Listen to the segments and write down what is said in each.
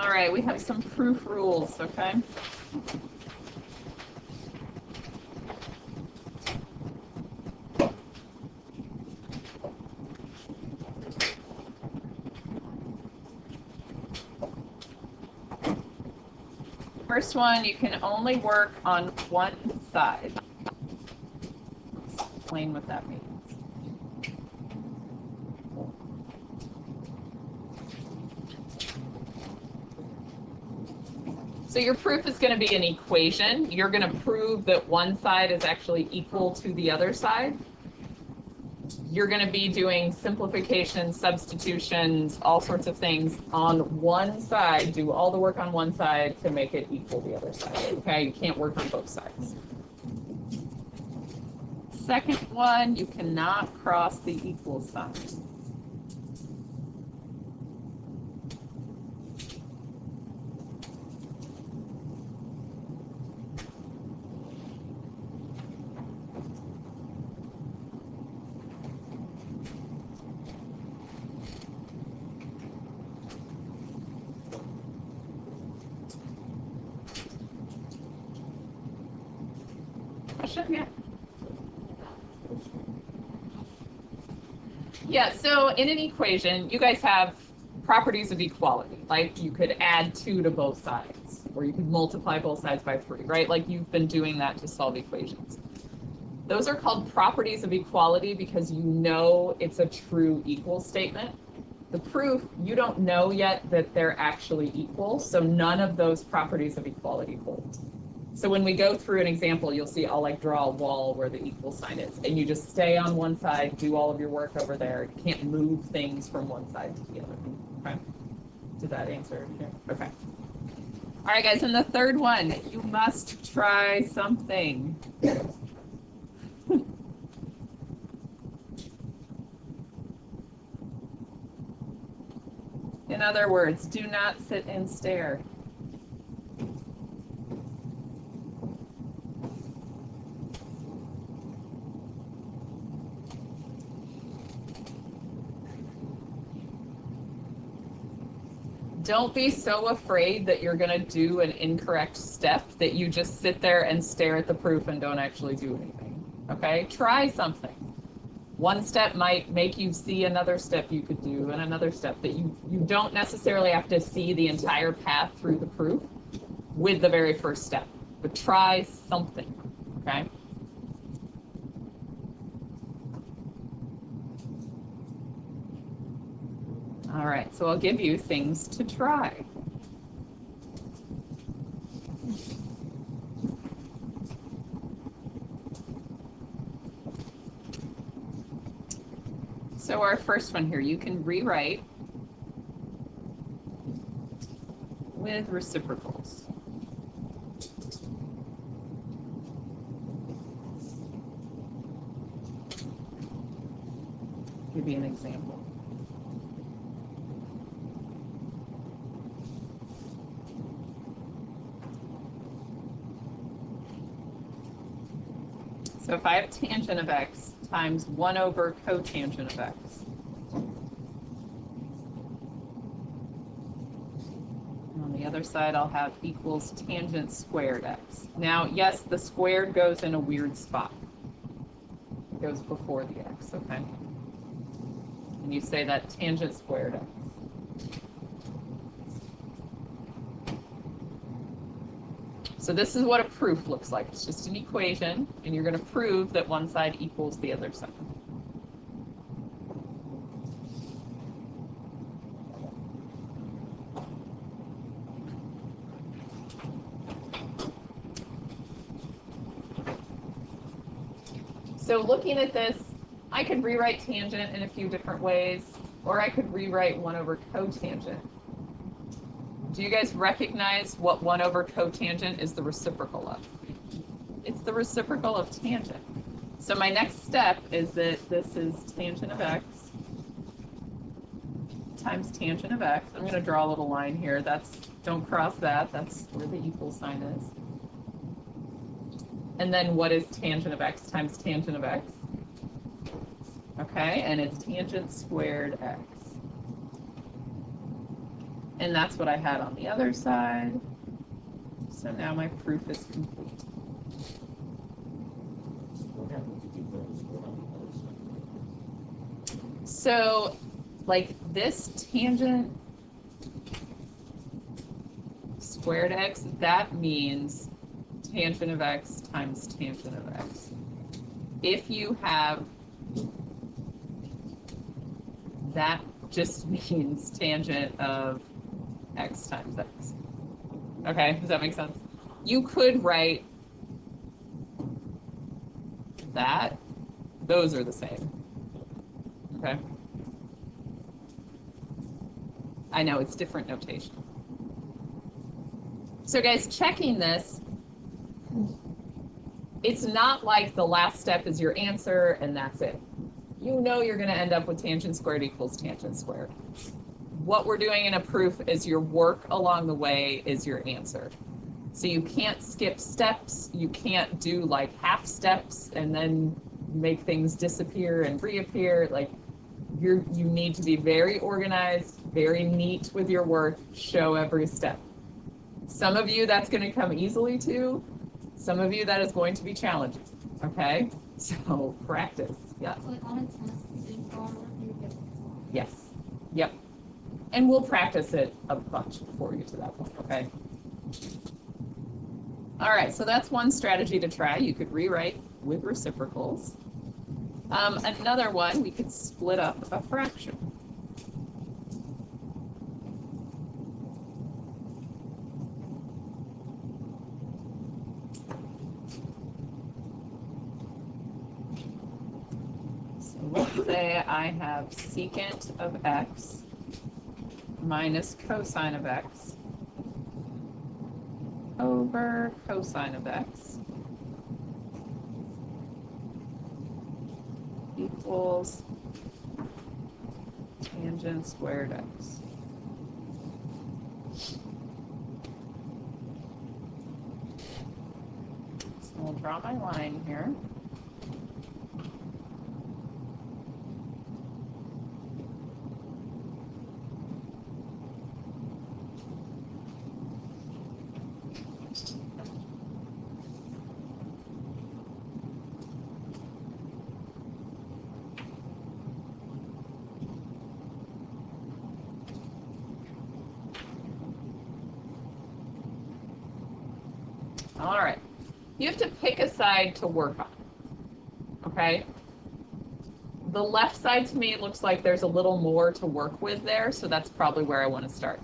All right, we have some proof rules, okay? First one, you can only work on one side. Explain what that means. So your proof is going to be an equation. You're going to prove that one side is actually equal to the other side. You're going to be doing simplifications, substitutions, all sorts of things on one side. Do all the work on one side to make it equal the other side. Okay, you can't work on both sides. Second one, you cannot cross the equal sign. Yeah. Yeah, so in an equation, you guys have properties of equality. Like you could add 2 to both sides, or you could multiply both sides by 3, right? Like you've been doing that to solve equations. Those are called properties of equality because you know it's a true equal statement. The proof, you don't know yet that they're actually equal, so none of those properties of equality hold. So when we go through an example, you'll see I'll like draw a wall where the equal sign is, and you just stay on one side, do all of your work over there. You can't move things from one side to the other. Okay? Did that answer? Yeah. Okay. All right, guys, and the third one, you must try something. In other words, do not sit and stare. Don't be so afraid that you're going to do an incorrect step that you just sit there and stare at the proof and don't actually do anything. Okay? Try something. One step might make you see another step you could do and another step that you don't necessarily have to see the entire path through the proof with the very first step. But try something. Okay? All right, so I'll give you things to try. So our first one here, you can rewrite with reciprocals. Give you an example. So if I have tangent of x times 1 over cotangent of x. And on the other side, I'll have equals tangent squared x. Now, yes, the squared goes in a weird spot. It goes before the x, okay? And you say that tangent squared x. So this is what a proof looks like. It's just an equation, and you're going to prove that one side equals the other side. So looking at this, I could rewrite tangent in a few different ways, or I could rewrite 1 over cotangent. Do you guys recognize what 1 over cotangent is the reciprocal of? It's the reciprocal of tangent. So my next step is that this is tangent of x times tangent of x. I'm going to draw a little line here. Don't cross that. That's where the equal sign is. And then what is tangent of x times tangent of x? Okay, and it's tangent squared x. And that's what I had on the other side. So now my proof is complete. So, like this tangent squared x, that means tangent of x times tangent of x. If you have, that just means tangent of x times x. Okay, does that make sense? You could write that. Those are the same. Okay. I know, it's different notation. So guys, checking this, it's not like the last step is your answer and that's it. You know you're going to end up with tangent squared equals tangent squared. What we're doing in a proof is your work along the way is your answer. So you can't skip steps. You can't do like half steps and then make things disappear and reappear. Like you need to be very organized, very neat with your work, show every step. Some of you that's going to come easily to. Some of you that is going to be challenging. Okay? So practice. Yeah. Yes. Yep. And we'll practice it a bunch before we get to that point, okay? All right, so that's one strategy to try. You could rewrite with reciprocals. Another one, we could split up a fraction. So let's say I have secant of x minus cosine of x over cosine of x equals tangent squared x. So I'll draw my line here. All right, you have to pick a side to work on, okay? The left side to me looks like there's a little more to work with there, so that's probably where I want to start.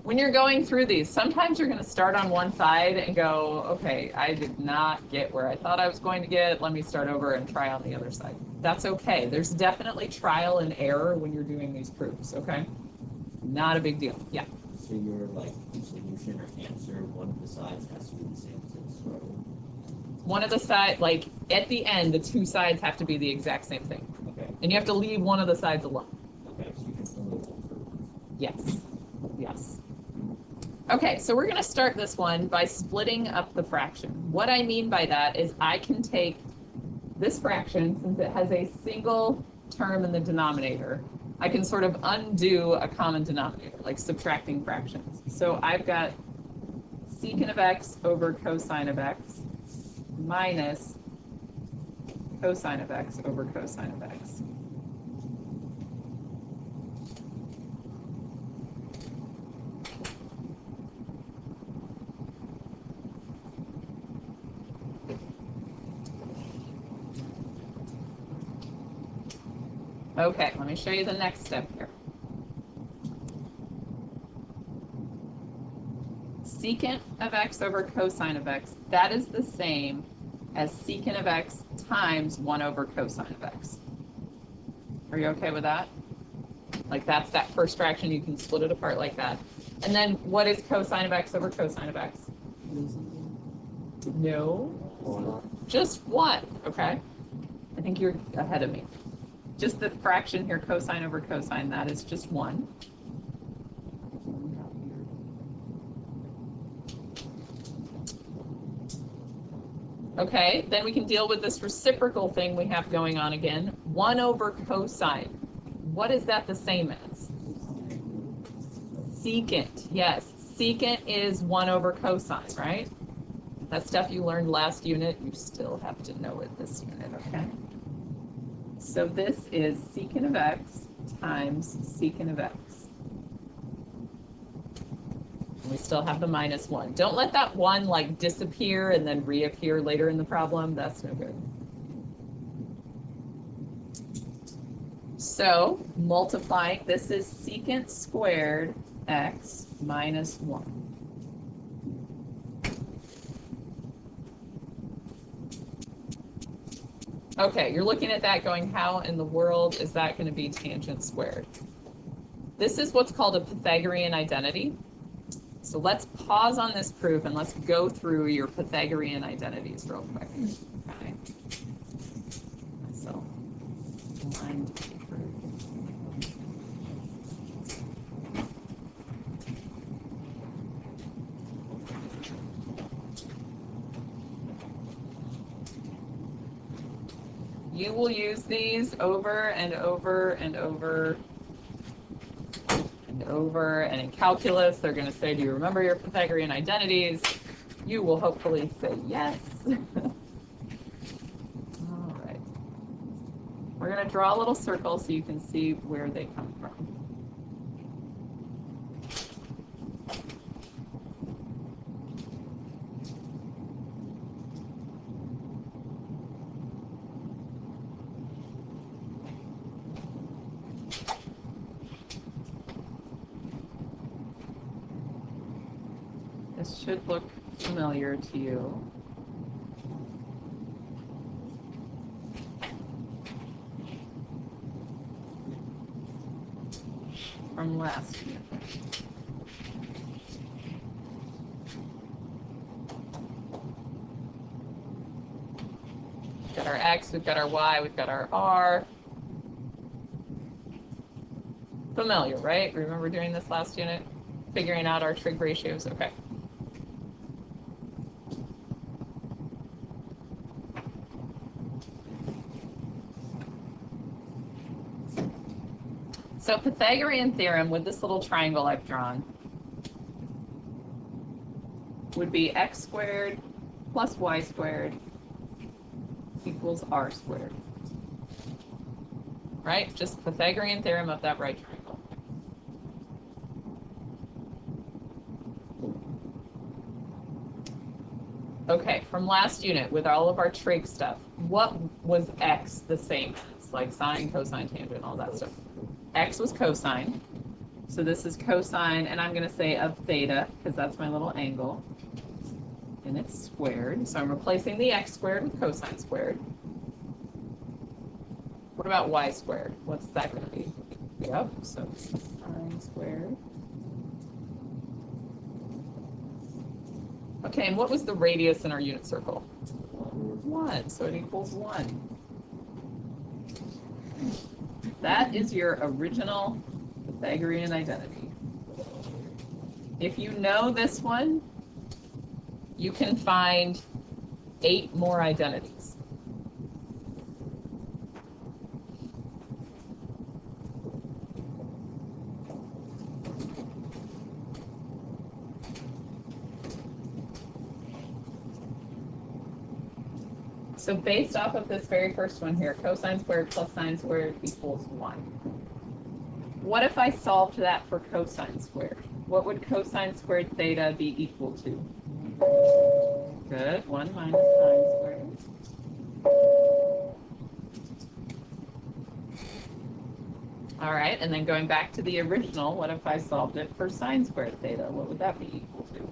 When you're going through these, sometimes you're going to start on one side and go, okay, I did not get where I thought I was going to get. Let me start over and try on the other side. That's okay. There's definitely trial and error when you're doing these proofs, okay? Not a big deal. Yeah. So your like solution or answer, one of the sides has to be the same as the row. One of the sides, like at the end, the two sides have to be the exact same thing. Okay. And you have to leave one of the sides alone. Okay, so you can only one for. Yes. Yes. Okay, so we're going to start this one by splitting up the fraction. What I mean by that is I can take this fraction, since it has a single term in the denominator, I can sort of undo a common denominator, like subtracting fractions. So I've got secant of x over cosine of x minus cosine of x over cosine of x. Okay, let me show you the next step here. Secant of x over cosine of x, that is the same as secant of x times 1 over cosine of x. Are you okay with that? Like that's that first fraction, you can split it apart like that. And then what is cosine of x over cosine of x? No, just 1, okay? I think you're ahead of me. Just the fraction here, cosine over cosine, that is just 1. Okay, then we can deal with this reciprocal thing we have going on again. 1 over cosine. What is that the same as? secant. Yes, secant is 1 over cosine, right? That stuff you learned last unit, you still have to know it this unit, okay? So this is secant of x times secant of x. We still have the minus 1. Don't let that 1 like disappear and then reappear later in the problem. That's no good. So multiplying, this is secant squared x minus 1. Okay, you're looking at that going, how in the world is that going to be tangent squared? This is what's called a Pythagorean identity. So let's pause on this proof and let's go through your Pythagorean identities real quick. Okay. So, line proof. You will use these over and over and over and over, and in calculus, they're going to say, do you remember your Pythagorean identities? You will hopefully say yes. All right. We're going to draw a little circle so you can see where they come from. This should look familiar to you. From last year. We've got our X, we've got our Y, we've got our R. Familiar, right? Remember doing this last unit? Figuring out our trig ratios? Okay. So Pythagorean theorem with this little triangle I've drawn would be x squared plus y squared equals r squared. Right? Just Pythagorean theorem of that right triangle. Okay, from last unit with all of our trig stuff, what was x the same as? Like sine, cosine, tangent, all that stuff. X was cosine. So this is cosine, and I'm going to say of theta, because that's my little angle. And it's squared. So I'm replacing the x squared with cosine squared. What about y squared? What's that going to be? Yep, so sine squared. Okay, and what was the radius in our unit circle? 1, so it equals 1. That is your original Pythagorean identity. If you know this one, you can find 8 more identities. So based off of this very first one here, cosine squared plus sine squared equals 1. What if I solved that for cosine squared? What would cosine squared theta be equal to? Good, 1 minus sine squared. All right, and then going back to the original, what if I solved it for sine squared theta? What would that be equal to?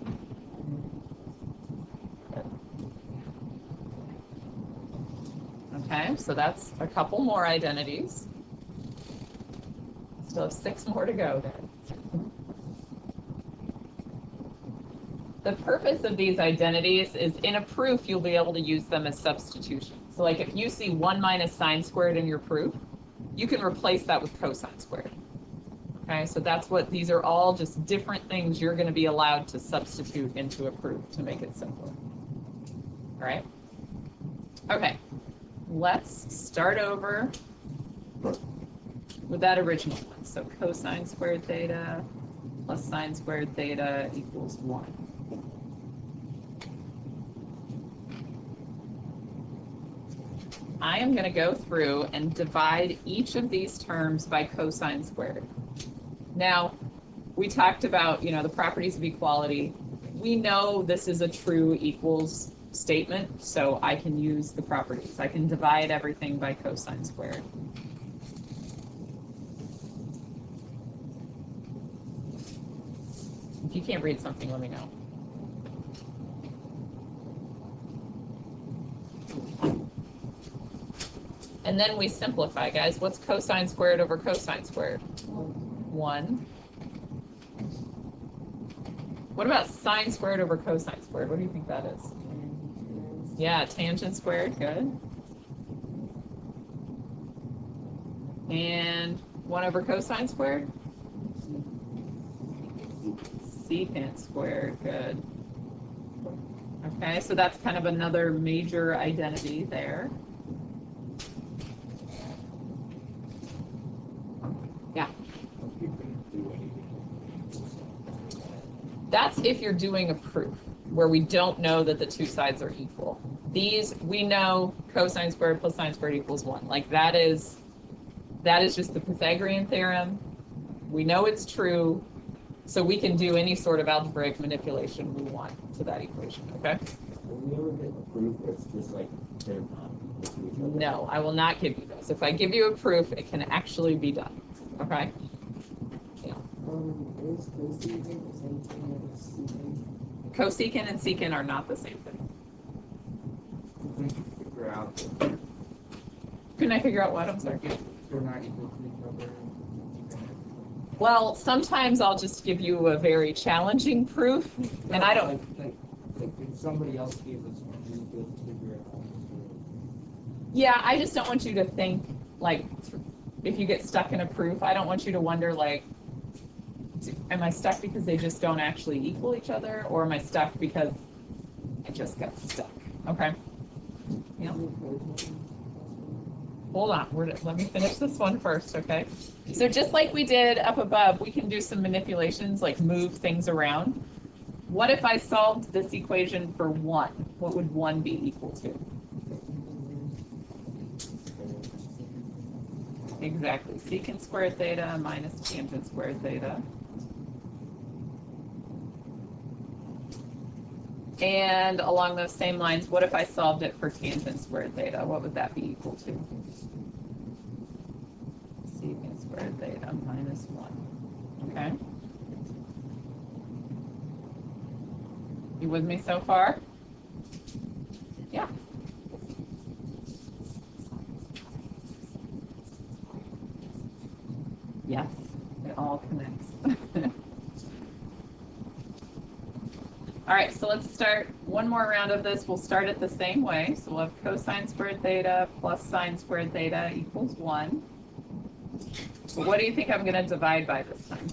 Okay, so that's a couple more identities. Still have 6 more to go then. The purpose of these identities is in a proof, you'll be able to use them as substitution. So like if you see 1 minus sine squared in your proof, you can replace that with cosine squared. Okay, so that's what, these are all just different things you're going to be allowed to substitute into a proof to make it simpler. All right? Okay, let's start over with that original one. So cosine squared theta plus sine squared theta equals 1. I am going to go through and divide each of these terms by cosine squared. Now, we talked about, the properties of equality. We know this is a true equals statement, so I can use the properties. I can divide everything by cosine squared. If you can't read something, let me know. And then we simplify, guys. What's cosine squared over cosine squared? 1. What about sine squared over cosine squared? What do you think that is? Yeah, tangent squared, good. And 1 over cosine squared? Secant squared, good. Okay, so that's kind of another major identity there. Yeah. That's if you're doing a proof where we don't know that the two sides are equal. These, we know cosine squared plus sine squared equals 1. Like that is just the Pythagorean theorem. We know it's true, so we can do any sort of algebraic manipulation we want to that equation, okay? Will we ever get a proof where it's just like they're not equal to each other? No, I will not give you those. If I give you a proof, it can actually be done, okay? Yeah. Is cosecant the same thing as secant? Cosecant and secant are not the same thing. Figure out Couldn't I figure out what? I'm sorry. they're not equal to each other. Well, sometimes I'll just give you a very challenging proof, and I don't. Like if somebody else gave us one, we could figure it out. Yeah, I just don't want you to think like if you get stuck in a proof, I don't want you to wonder like, am I stuck because they just don't actually equal each other, or am I stuck because I just got stuck? Okay. Yeah. Hold on, let me finish this one first, okay? So just like we did up above, we can do some manipulations, like move things around. What if I solved this equation for 1? What would 1 be equal to? Exactly, secant squared theta minus tangent squared theta. And along those same lines, what if I solved it for tangent squared theta? What would that be equal to? Secant squared theta minus 1. Okay? You with me so far? Yeah. Yes, it all connects. All right, so let's start one more round of this. We'll start it the same way. So we'll have cosine squared theta plus sine squared theta equals 1. So what do you think I'm going to divide by this time?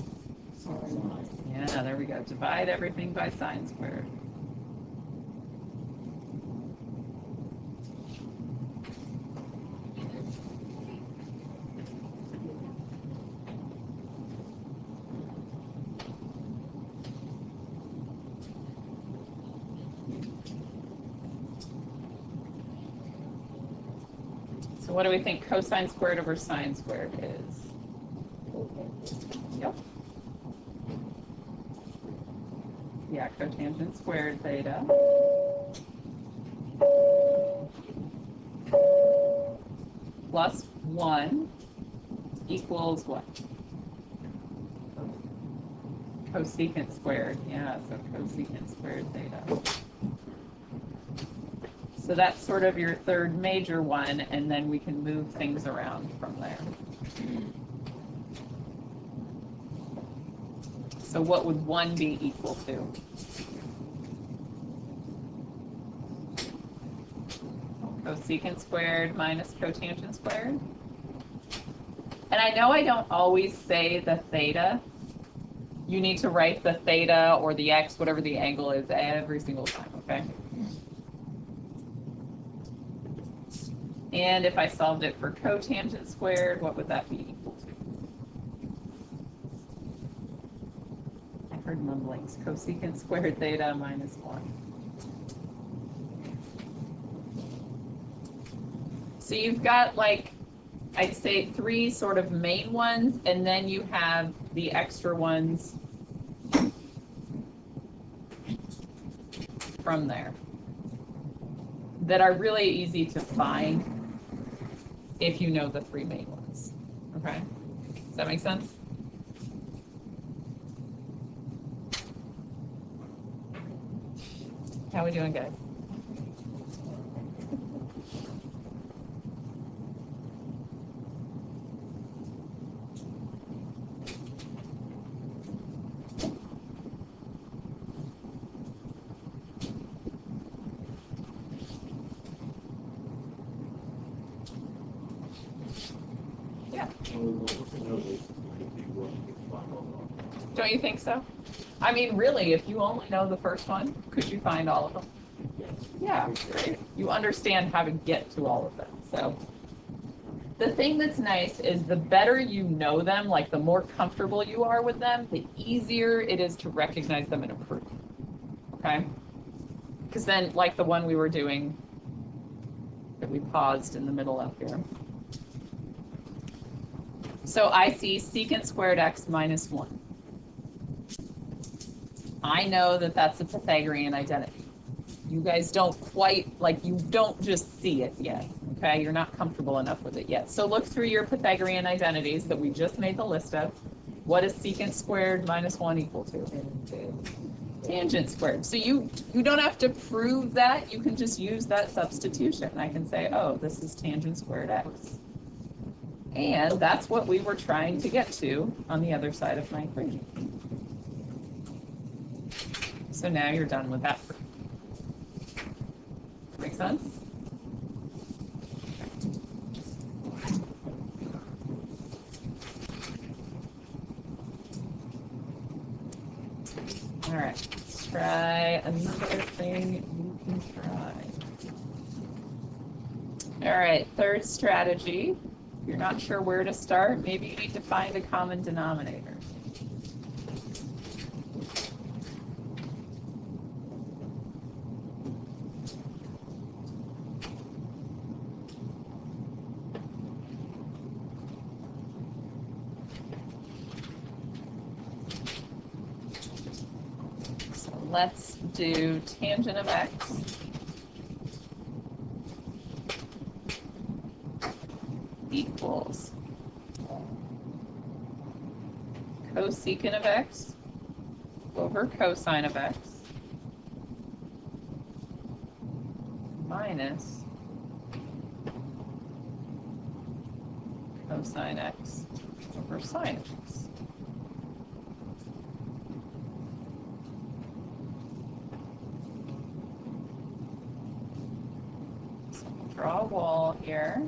Yeah, there we go. Divide everything by sine squared. So what do we think cosine squared over sine squared is? Yep. Yeah, cotangent squared theta. Plus 1 equals what? Cosecant squared. Yeah, so cosecant squared theta. So that's sort of your third major one, and then we can move things around from there. So what would 1 be equal to? Cosecant squared minus cotangent squared. And I know I don't always say the theta. You need to write the theta or the x, whatever the angle is, every single time, okay? And if I solved it for cotangent squared, what would that be equal to? siblings. Cosecant squared theta minus 1. So you've got, like, I'd say 3 sort of main ones, and then you have the extra ones from there that are really easy to find if you know the 3 main ones. Okay? Does that make sense? How we doing, guys? Yeah. Don't you think so? I mean, really, if you only know the first one, could you find all of them? Yeah, right. You understand how to get to all of them. So the thing that's nice is the better you know them, like the more comfortable you are with them, the easier it is to recognize them in a proof. Okay? Because then, like the one we were doing that we paused in the middle up here. So I see secant squared x minus 1. I know that that's a Pythagorean identity. You guys don't quite, like, you don't just see it yet, okay? You're not comfortable enough with it yet. So look through your Pythagorean identities that we just made the list of. What is secant squared minus 1 equal to? Tangent squared. So you don't have to prove that. You can just use that substitution. I can say, oh, this is tangent squared x. And that's what we were trying to get to on the other side of my equation. So now you're done with that proof. Make sense? All right, let's try another thing you can try. All right, third strategy. If you're not sure where to start, maybe you need to find a common denominator. Let's do tangent of x equals cosecant of x over cosine of x minus cosine x over sine x. Draw a wall here.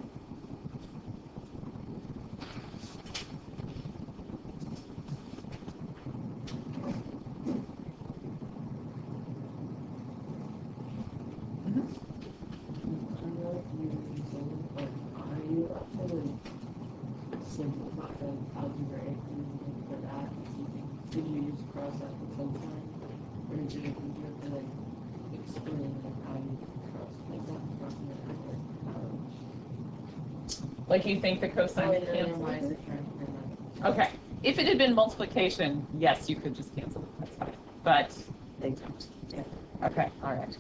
Simplify the algebraic reasoning for that. Did you use cross out the cosine? Or did you have to like explain like how you cross Like you think the cosine cancel? Okay. If it had been multiplication, yes, you could just cancel it. That's fine. But they don't. Yeah. Okay. All right.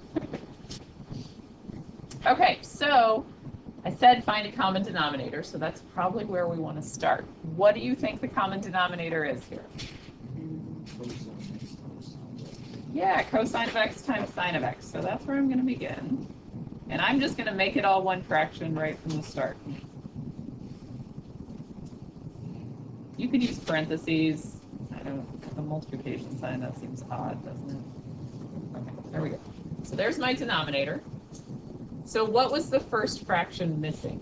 Okay. So I said find a common denominator. So that's probably where we want to start. What do you think the common denominator is here? Yeah, cosine of x times sine of x. So that's where I'm going to begin. And I'm just going to make it all one fraction right from the start. You could use parentheses. I don't, the multiplication sign, that seems odd, doesn't it? Okay, there we go. So there's my denominator. So what was the first fraction missing?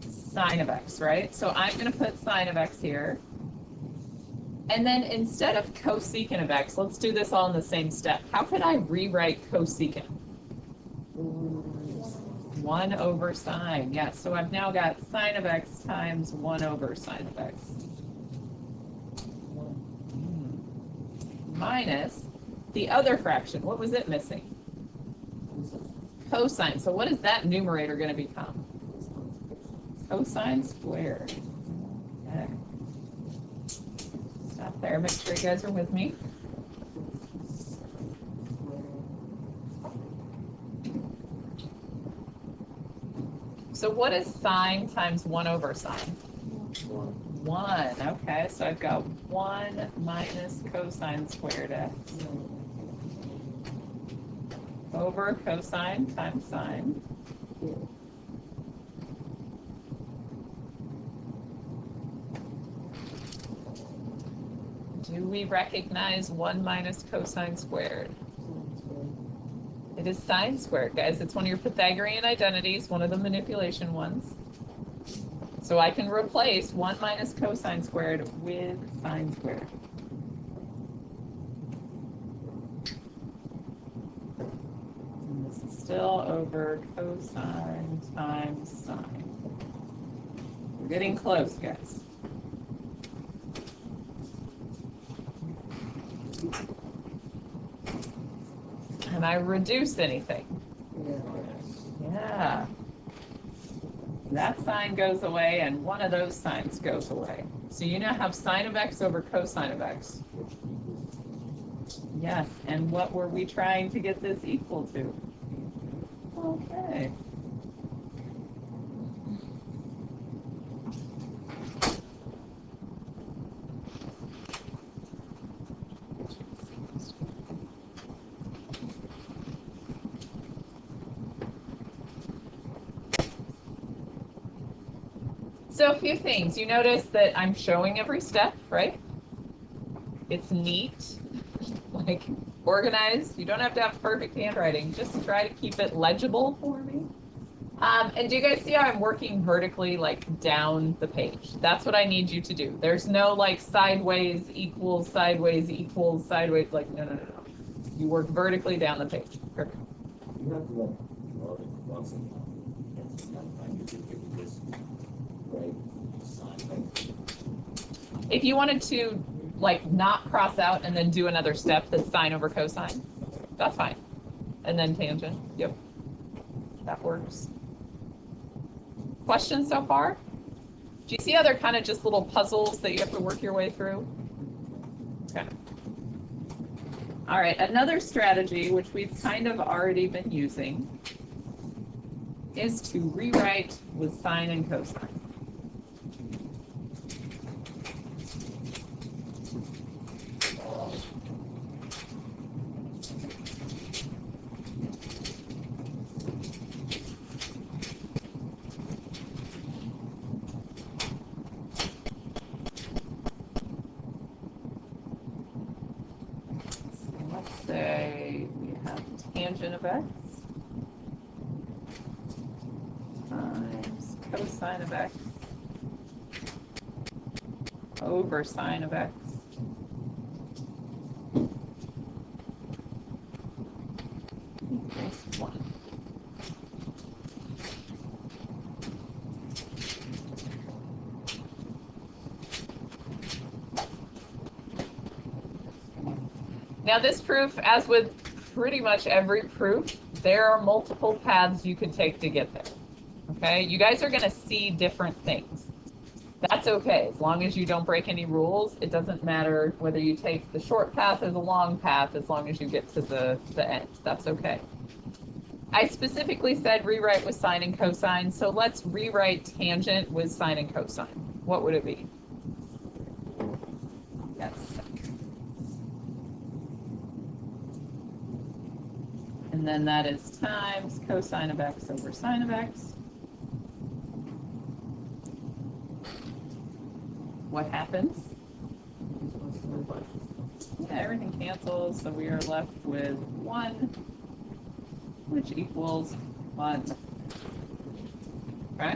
Sine of x, right? So I'm going to put sine of x here. And then instead of cosecant of x, let's do this all in the same step. How could I rewrite cosecant? 1 over sine. Yeah, so I've now got sine of x times 1 over sine of x. minus the other fraction. What was it missing? Cosine. So what is that numerator going to become? Cosine squared. Okay. Stop there. Make sure you guys are with me. So what is sine times 1 over sine? 1. Okay, so I've got 1 minus cosine squared x over cosine times sine. Do we recognize 1 minus cosine squared? It is sine squared, guys. It's one of your Pythagorean identities, one of the manipulation ones. So I can replace 1 minus cosine squared with sine squared. And this is still over cosine times sine. We're getting close, guys. Can I reduce anything? Yeah. That sign goes away and one of those signs goes away. So you now have sine of x over cosine of x. Yes, and what were we trying to get this equal to? Okay. So a few things. You notice that I'm showing every step, right? It's neat, like organized. You don't have to have perfect handwriting. Just try to keep it legible for me. And do you guys see how I'm working vertically, like down the page? That's what I need you to do. There's no like sideways equals, sideways equals, sideways, like no. You work vertically down the page. Perfect. You have to like draw the crossing line. That's not fine. You could give this right sign. If you wanted to like not cross out and then do another step that's sine over cosine, that's fine. And then tangent. Yep. That works. Questions so far? Do you see how they're kind of just little puzzles that you have to work your way through? Okay. All right, another strategy, which we've kind of already been using, is to rewrite with sine and cosine. Say we have tangent of x times cosine of x over sine of x equals 1. Now this proof, as with pretty much every proof, there are multiple paths you could take to get there. Okay, you guys are going to see different things. That's okay, as long as you don't break any rules. It doesn't matter whether you take the short path or the long path, as long as you get to the end. That's okay. I specifically said rewrite with sine and cosine, so let's rewrite tangent with sine and cosine. What would it be? Yes. And then that is times cosine of x over sine of x. What happens? Yeah, everything cancels, so we are left with 1, which equals 1. Okay?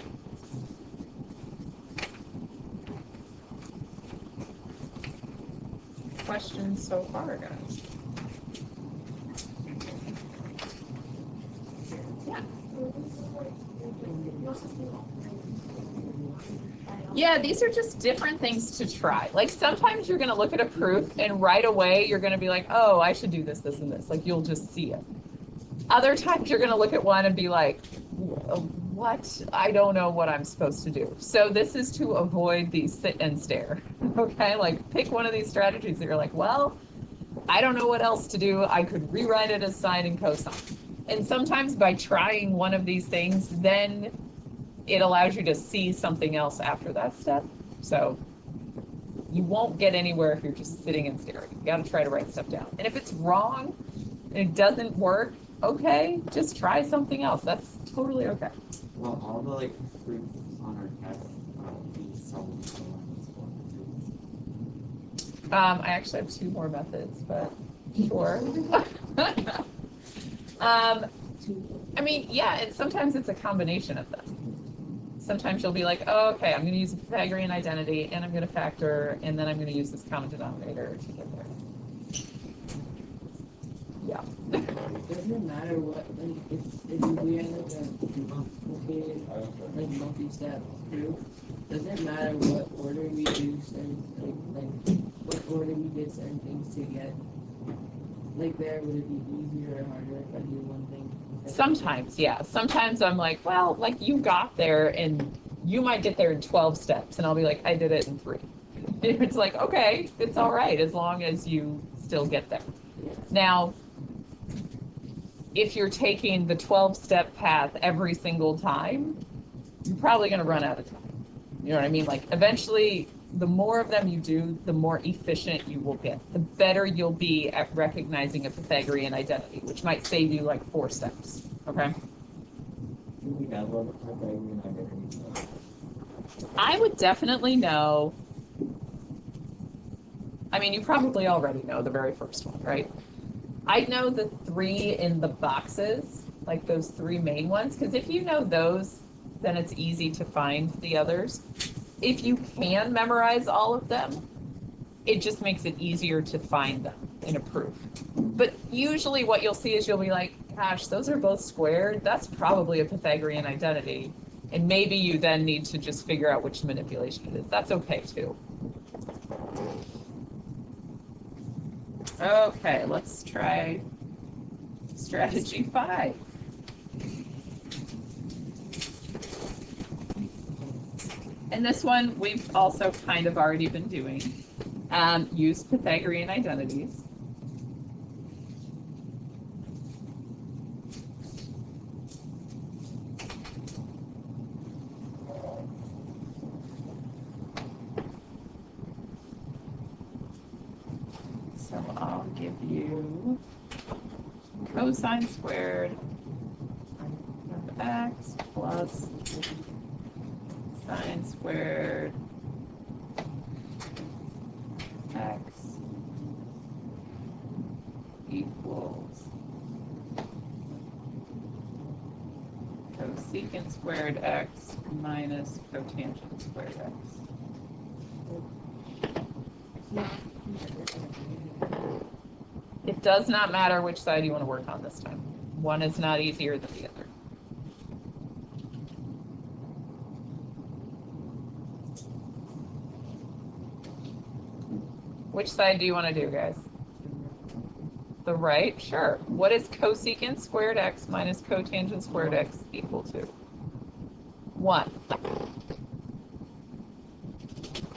Questions so far, guys? Yeah. Yeah, these are just different things to try. Like sometimes you're going to look at a proof and right away you're going to be like, oh, I should do this, this, and this. Like you'll just see it. Other times you're going to look at one and be like, what? I don't know what I'm supposed to do. So this is to avoid the sit and stare. Okay, like pick one of these strategies that you're like, well, I don't know what else to do. I could rewrite it as sine and cosine. And sometimes by trying one of these things, then it allows you to see something else after that step. So you won't get anywhere if you're just sitting and staring. You got to try to write stuff down. And if it's wrong and it doesn't work, okay, just try something else. That's totally okay. Well, all the like proofs on our test, we solve this one. I actually have 2 more methods, but sure. I mean, yeah, and sometimes it's a combination of them. Sometimes you'll be like, oh, okay, I'm going to use a Pythagorean identity, and I'm going to factor, and then I'm going to use this common denominator to get there. Yeah. Doesn't it matter what, like, if we have like a complicated, like multi-step proof, doesn't matter what order we do certain, like what order we did certain things to get, like there, would it be easier or harder if I do one thing? Sometimes, yeah. Sometimes I'm like, well, like you got there, and you might get there in 12 steps, and I'll be like, I did it in 3. It's like, okay, it's all right as long as you still get there. Now, if you're taking the 12-step path every single time, you're probably going to run out of time. You know what I mean? Like eventually, the more of them you do, the more efficient you will get. The better you'll be at recognizing a Pythagorean identity, which might save you like 4 steps. Okay? Do we know what the Pythagorean identities are? I would definitely know. I mean, you probably already know the very first one, right? I'd know the 3 in the boxes, like those 3 main ones, because if you know those, then it's easy to find the others. If you can memorize all of them, it just makes it easier to find them in a proof. But usually what you'll see is you'll be like, gosh, those are both squared. That's probably a Pythagorean identity. And maybe you then need to just figure out which manipulation it is. That's okay too. Okay, let's try strategy 5. And this one we've also kind of already been doing. Use Pythagorean identities. So I'll give you cosine squared of x plus sine squared x equals cosecant squared x minus cotangent squared x. It does not matter which side you want to work on this time. One is not easier than the other. Which side do you want to do, guys? The right? Sure. What is cosecant squared x minus cotangent squared x equal to? 1.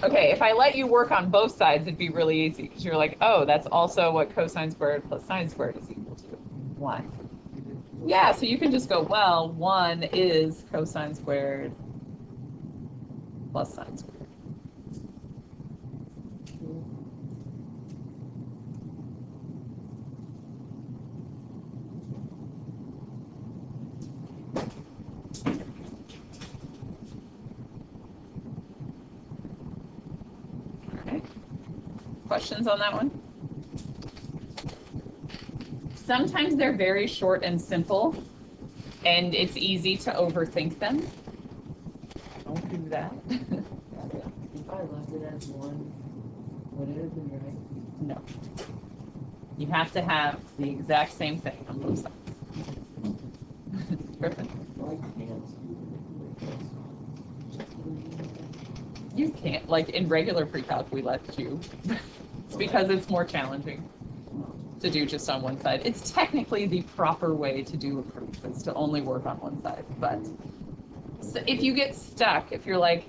Okay, if I let you work on both sides, it'd be really easy, because you're like, oh, that's also what cosine squared plus sine squared is equal to. 1. Yeah, so you can just go, well, 1 is cosine squared plus sine squared. Questions on that one? Sometimes they're very short and simple, and it's easy to overthink them. Don't do that. If I left it as 1, would it have been right? No. You have to have the exact same thing on both sides. Perfect. Why can't you manipulate this? You can't, like in regular pre-calc, we let you. It's because it's more challenging to do just on one side. It's technically the proper way to do a proof, is to only work on one side. But so if you get stuck, if you're like,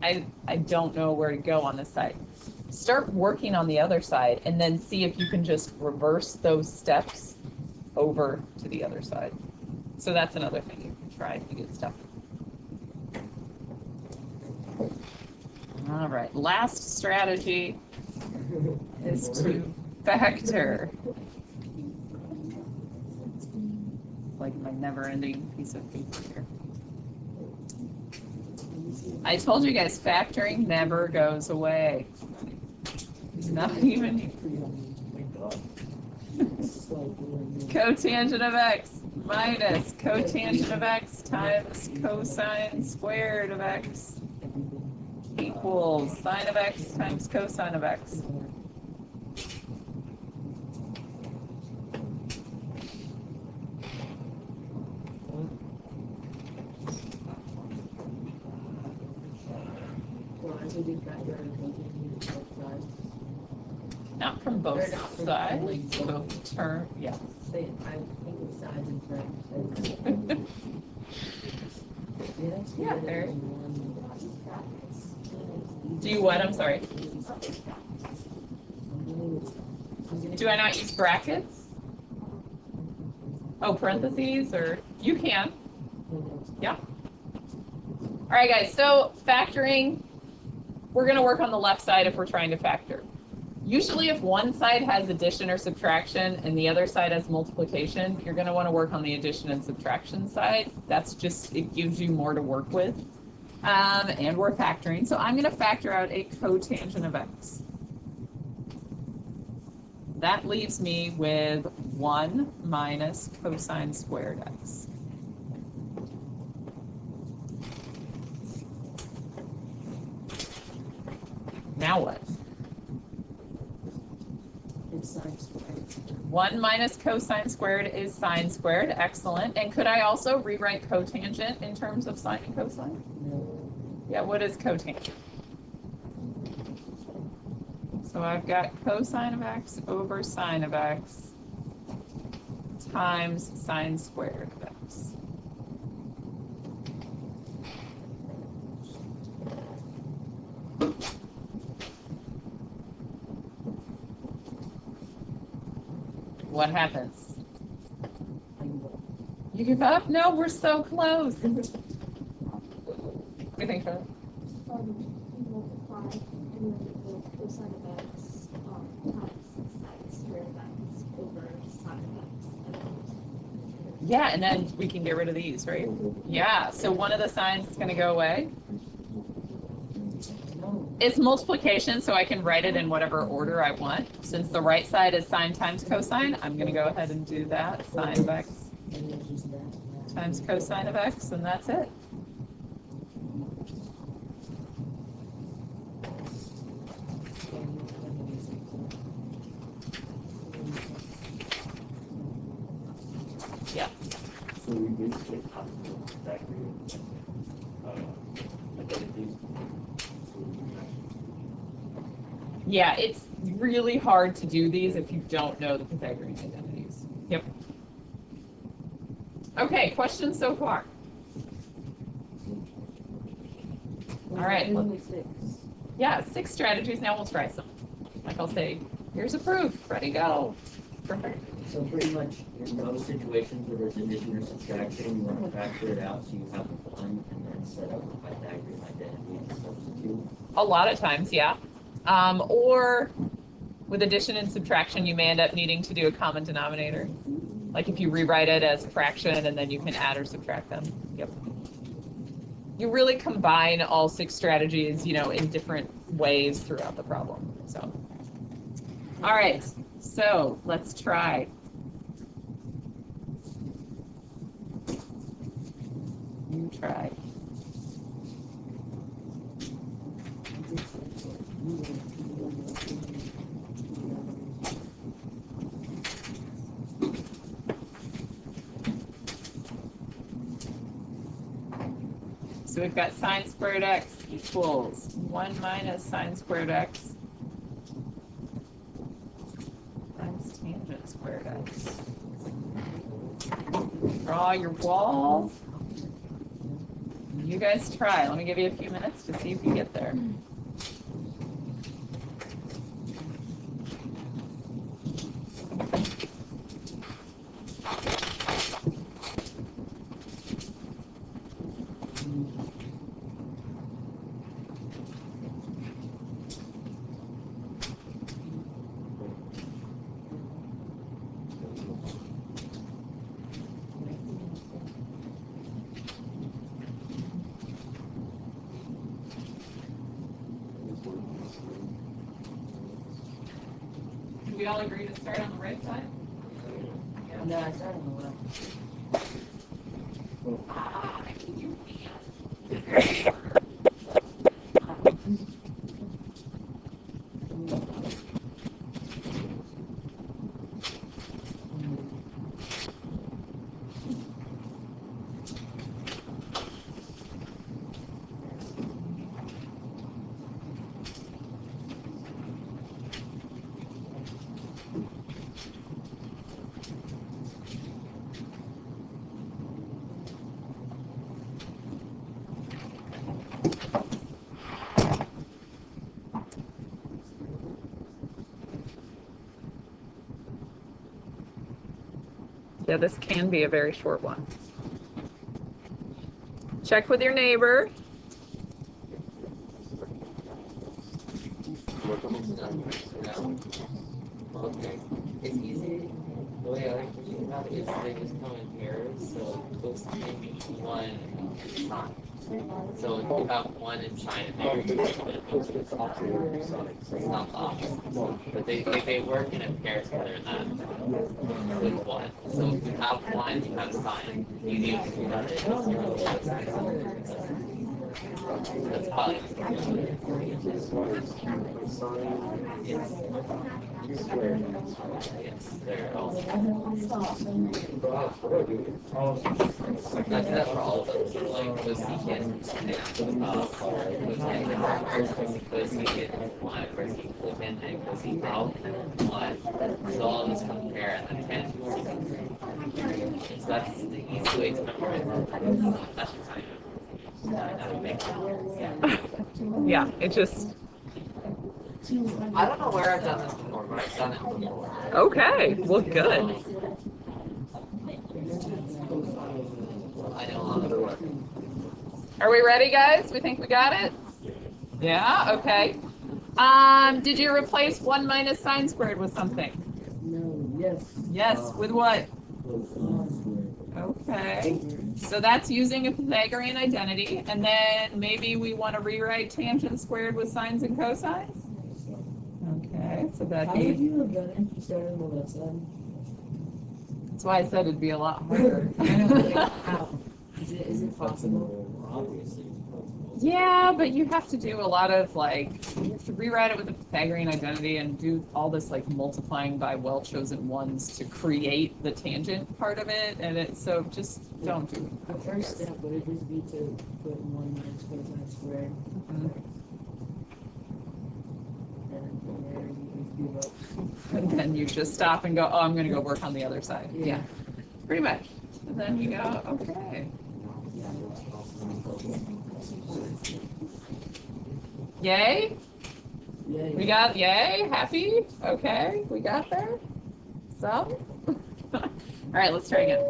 I don't know where to go on this side, start working on the other side and then see if you can just reverse those steps over to the other side. So that's another thing you can try if you get stuck. All right, last strategy is to factor. Like my never-ending piece of paper here. I told you guys, factoring never goes away. Not even cotangent of x minus cotangent of x times cosine squared of x equals sine of x times cosine of x. Not from both sides, both terms, yeah. I think of sides and terms. Yeah, there. Do you what? I'm sorry. Do I not use brackets? Oh, parentheses, or you can. Yeah. All right, guys, so factoring, we're going to work on the left side if we're trying to factor. Usually if one side has addition or subtraction and the other side has multiplication, you're going to want to work on the addition and subtraction side. That's just, it gives you more to work with. And we're factoring. So I'm going to factor out a cotangent of x. That leaves me with 1 minus cosine squared x. Now what? 1 minus cosine squared is sine squared. Excellent. And could I also rewrite cotangent in terms of sine and cosine? No. Yeah, what is cotangent? So I've got cosine of x over sine of x times sine squared of x. What happens? You give up? No, we're so close. What do you think, Charlotte? Multiply and then the cosine of x times sine squared of x over sine of x. Yeah, and then we can get rid of these, right? Yeah, so one of the signs is going to go away. It's multiplication, so I can write it in whatever order I want. Since the right side is sine times cosine, I'm going to go ahead and do that. Sine of x times cosine of x, and that's it. Yeah. So we basically have to factor identities. Yeah, it's really hard to do these if you don't know the Pythagorean identities. Yep. Okay, questions so far? All right. Yeah, 6 strategies. Now we'll try some. Like I'll say, here's a proof. Ready, go. Perfect. So pretty much in those situations where there's addition or subtraction, you want to factor it out so you have 1 and then set up a Pythagorean identity and substitute. A lot of times, yeah. Or with addition and subtraction, you may end up needing to do a common denominator. Like if you rewrite it as a fraction and then you can add or subtract them. Yep. You really combine all 6 strategies, you know, in different ways throughout the problem. So, all right. So let's try. You try. So So we've got sine squared x equals 1 minus sine squared x times tangent squared x. Draw your wall. You guys try. Let me give you a few minutes to see if you get there. Do we all agree to start on the right side? No, I started on the left. Yeah, this can be a very short one. Check with your neighbor. Okay. It's easy. The way I like to think about it is they just come in pairs, so those can be one sine. So if you have one in sine and it's not opposite. But they work in a pair together with one. So if you have one, you have sine. You need to have it. That's probably yes, they're all. That's for all of them. So like cosecant, cosecant, one, cosecant, and cosecant, one. So all of this compare and then tangent. So that's the easy way to memorize it. That's just how you make it. Yeah, it just, I don't know where I've done this before, but I've done it before. okay, well, good. I know how to work. Are we ready, guys? We think we got it? Yeah, okay. Did you replace 1 minus sine squared with something? No, yes. Yes, with what? Okay. So that's using a Pythagorean identity, and then maybe we want to rewrite tangent squared with sines and cosines? Okay, so that How would you have done it if you started on the left side? that's why I said it'd be a lot harder. How? Is it possible? Obviously. Yeah, but you have to do a lot of like, you have to rewrite it with the Pythagorean identity and do all this like multiplying by well-chosen ones to create the tangent part of it, and so just don't do it. The first step would it just be to put 1 minus cosine squared, and from there you just give up. And then you just stop and go, oh, I'm going to go work on the other side. Yeah, pretty much. And then you go, okay. Yay? Yeah, We got, yay? Happy? Okay, we got there? So? All right, let's try again.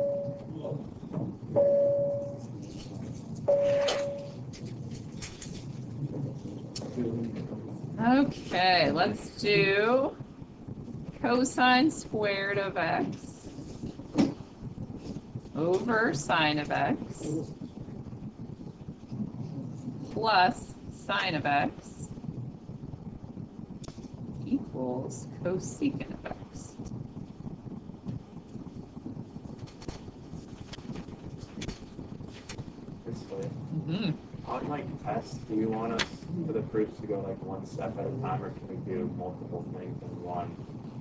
Okay, let's do cosine squared of x over sine of x plus sine of x equals cosecant of x. This way. Mm-hmm. On like tests, do you want us for the proofs to go like one step at a time, or can we do multiple things in one?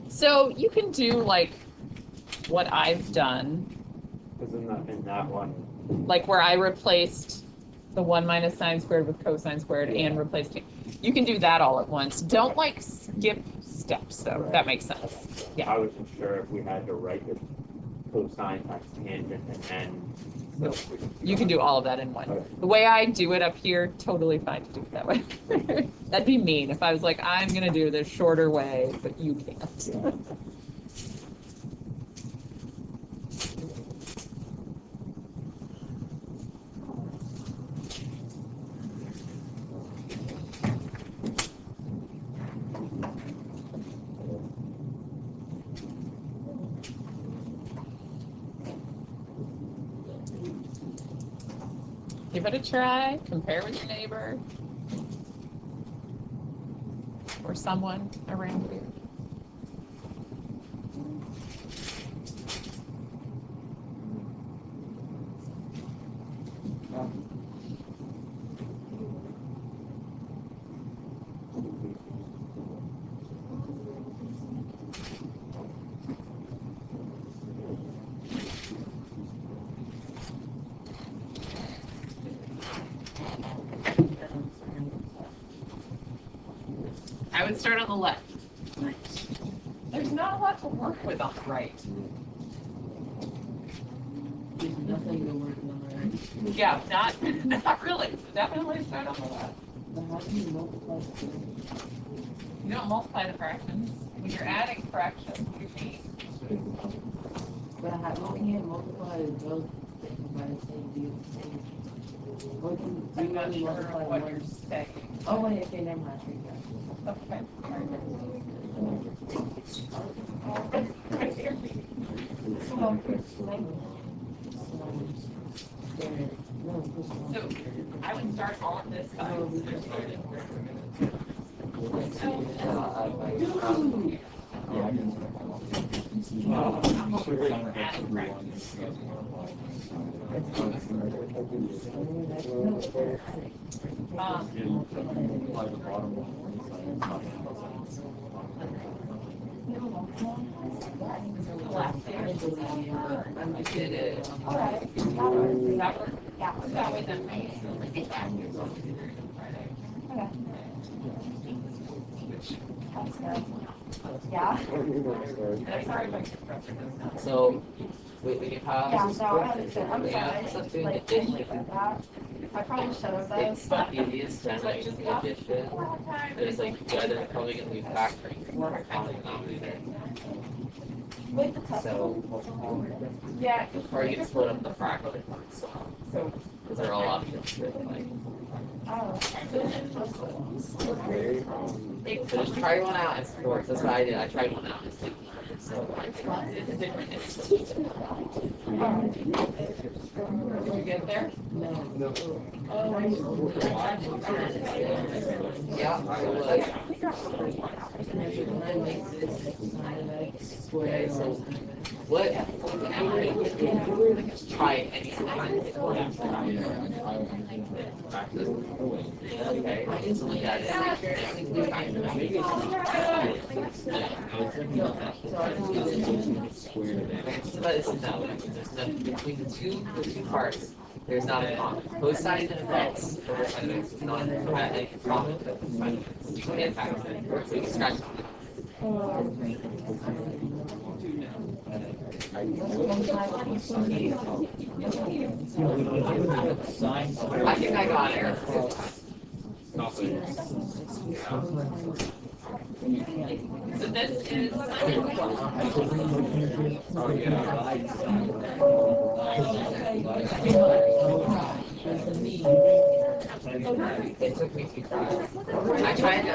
So you can do like what I've done, Because in that one, like where I replaced the 1 minus sine squared with cosine squared and replace t. You can do that all at once. Don't like skip steps though, if that makes sense. Yeah. I wasn't sure if we had to write the cosine times tangent and then. No. You can do all of that in one. Okay. The way I do it up here, totally fine to do it that way. That'd be mean if I was like, I'm going to do this shorter way, but you can't. Give it a try, compare with your neighbor or someone around you. I would start on the left. There's not a lot to work with on the right. There's nothing to work on the right. Yeah, not really. Definitely start on the left. But how do you multiply the You don't multiply the fractions. When you're adding fractions, you mean. But how can you multiply both by the same deal? What can you I'm not sure multiply what one? you're saying. Oh wait, okay, never mind. Okay. So I would start on this side. That way then. Yeah. So, we have. Yeah, no, I understand. I'm Yeah, sorry. so doing Like, addition. I probably should have done. It's not easiest to like addition. There's like you're either probably gonna be factoring or common denominator. With the test. So Yeah. or you can split up the fraction. So because there are all options for like. Oh. So just try one out and support. That's what I did. I tried one out. So Did you get there? No. yeah, When I make this sine of x okay, squared so or what? Just try it anytime. Okay. I just look at it. But it's no. There's no between the two parts. There's not a common. Cosine of x over sine of x is not a common cosine of x. You can't factor it. So you can scratch it. I think I got it. So this is It took me 2 tries. I tried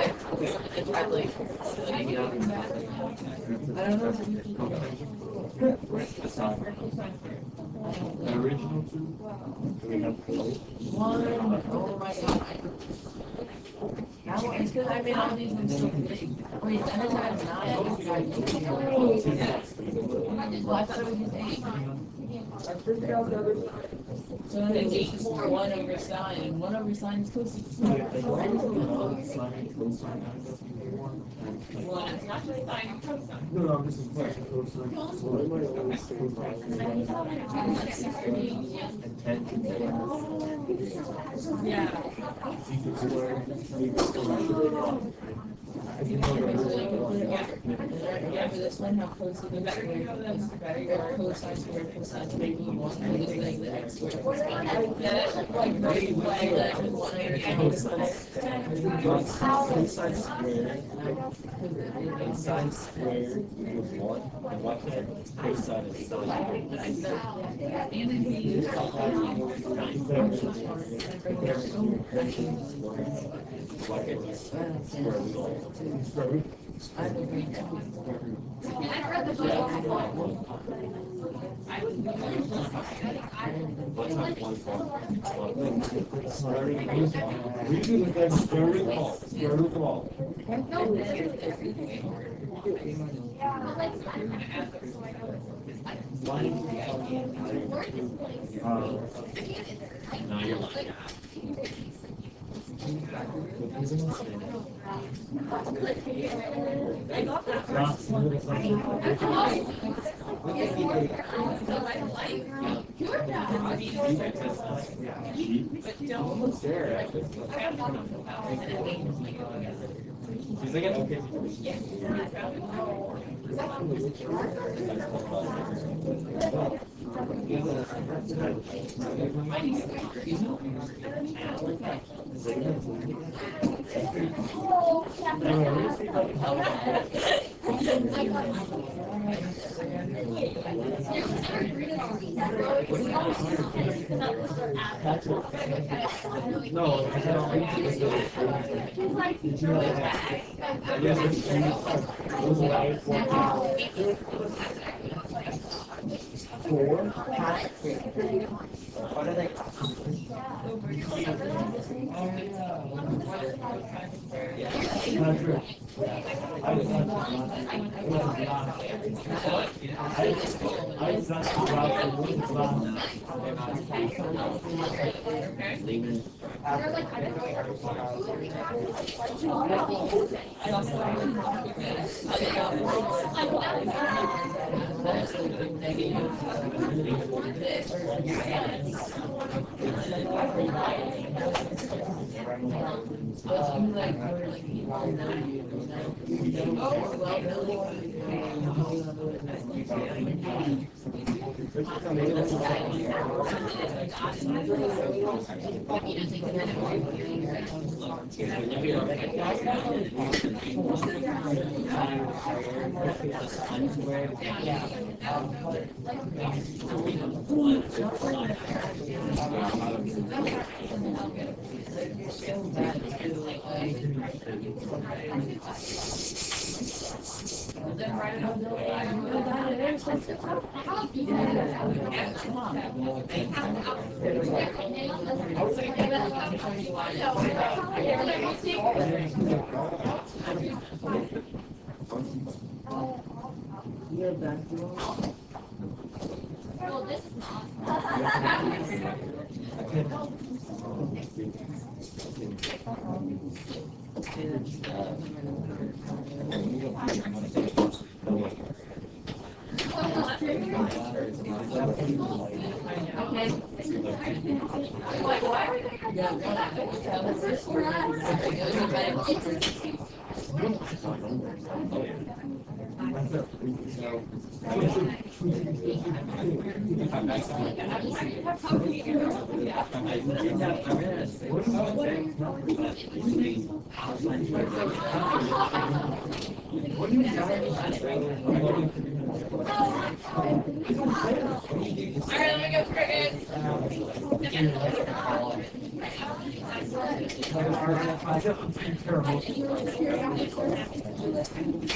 like maybe I don't know. The original two? Do we have four? One. Oh my god. Now it's because I made all these mistakes. Wait, that is not 9. Well, I thought it was just 8. So then it's just 1 over sine, and 1 over sine is cosine. Well, it's not just sine and cosine. No, this is question cosine. Yeah. Yeah, for this one, how cosine The is better you know them, the better you or are. cosine squared cosine squared equals this thing, the x squared plus Get it? like right away, that was 1 over Cosine squared. Sine squared equals 1. And what cosine is sine? Redo the next square root of all. Square root of all. No, you're lying. Almost there. She's like, okay. No, I